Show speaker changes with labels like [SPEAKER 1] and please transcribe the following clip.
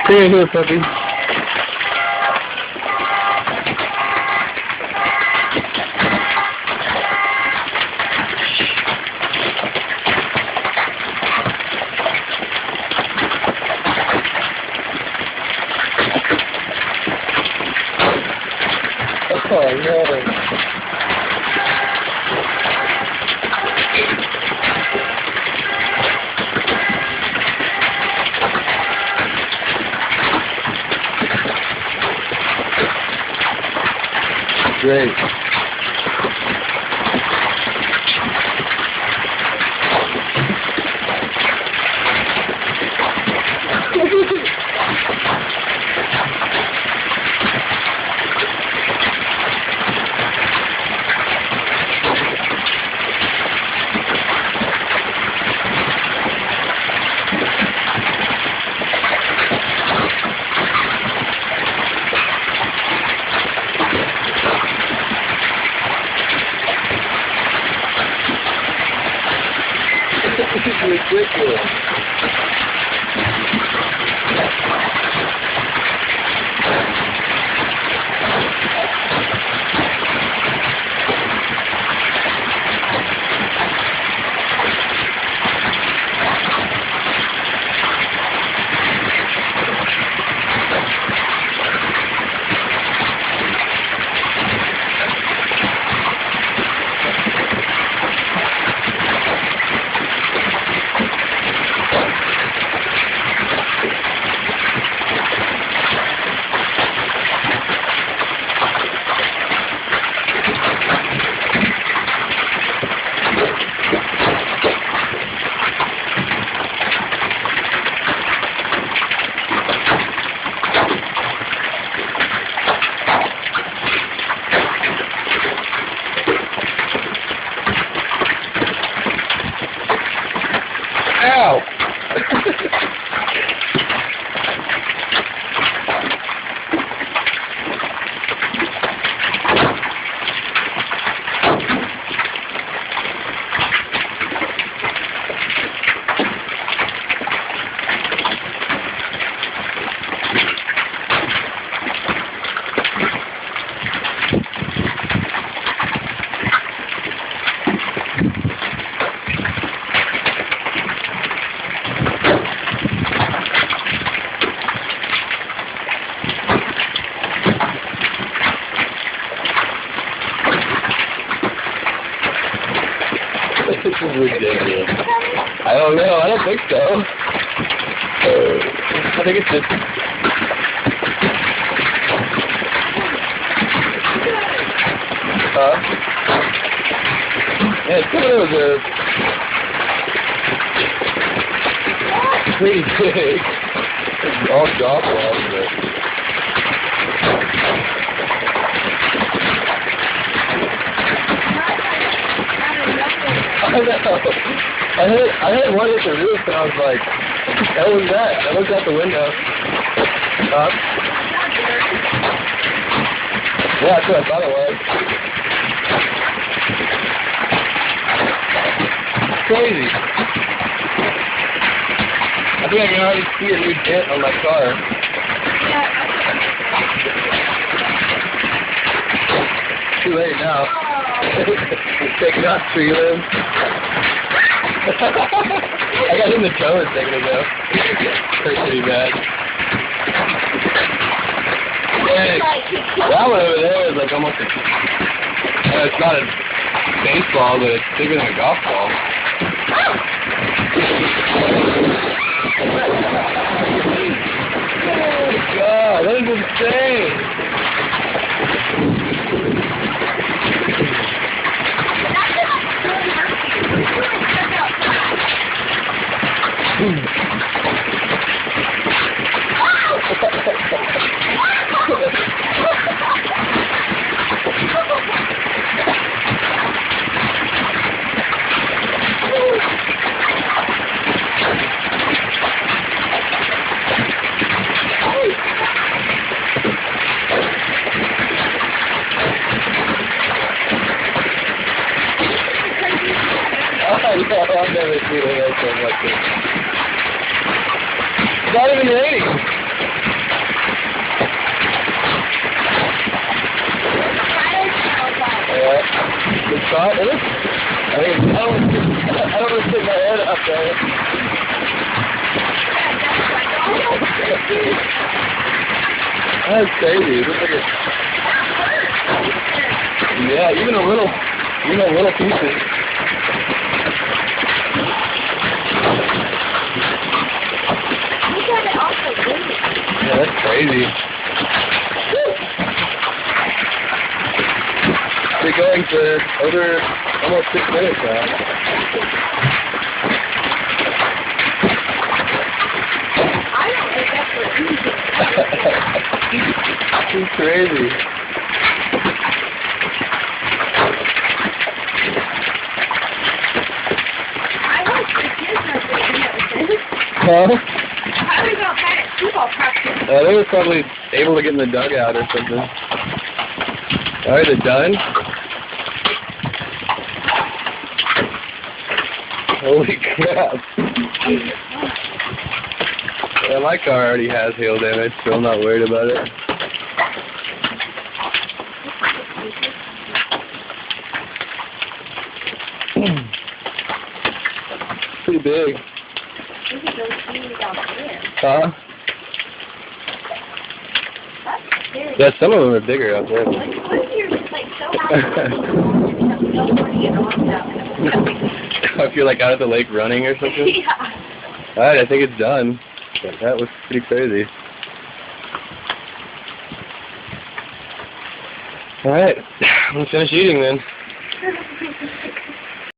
[SPEAKER 1] Here, puppy. Oh, no. Great. This is ridiculous. Ow! This is ridiculous. I don't know. I don't think so. I think it's just... Yeah, it's kind of a... pretty big. It's all golf balls, but... I know. I hit one at the roof and I was like, that was that. I looked out the window. Yeah, that's what I thought it was. Crazy. I think I can already see a new dent on my car. Too late now. Taking off tree limbs. I got in the toe a second ago. Hurt pretty bad. Hey, that one over there is like almost a... it's not a baseball, but it's bigger than a golf ball. God, that is insane. I've never seen a hailstorm like this. It's not even raining. It is. I mean, I don't want to stick my head up there. That's crazy. Look at it. Yeah, even a little pieces. Yeah, that's crazy. We're going for over almost 6 minutes now.
[SPEAKER 2] I don't think that's what easy.
[SPEAKER 1] It's crazy.
[SPEAKER 2] I watched the kids yesterday.
[SPEAKER 1] Huh?
[SPEAKER 2] I was outside at football practice.
[SPEAKER 1] They were probably able to get in the dugout or something. Alright, they're done? Holy crap. Yeah, my car already has hail damage, so I'm not worried about it. Pretty big. Huh? Yeah, some of them are bigger out there. If you're like out at the lake running or something?
[SPEAKER 2] Yeah.
[SPEAKER 1] Alright, I think it's done. But that was pretty crazy. Alright, let's finish eating then.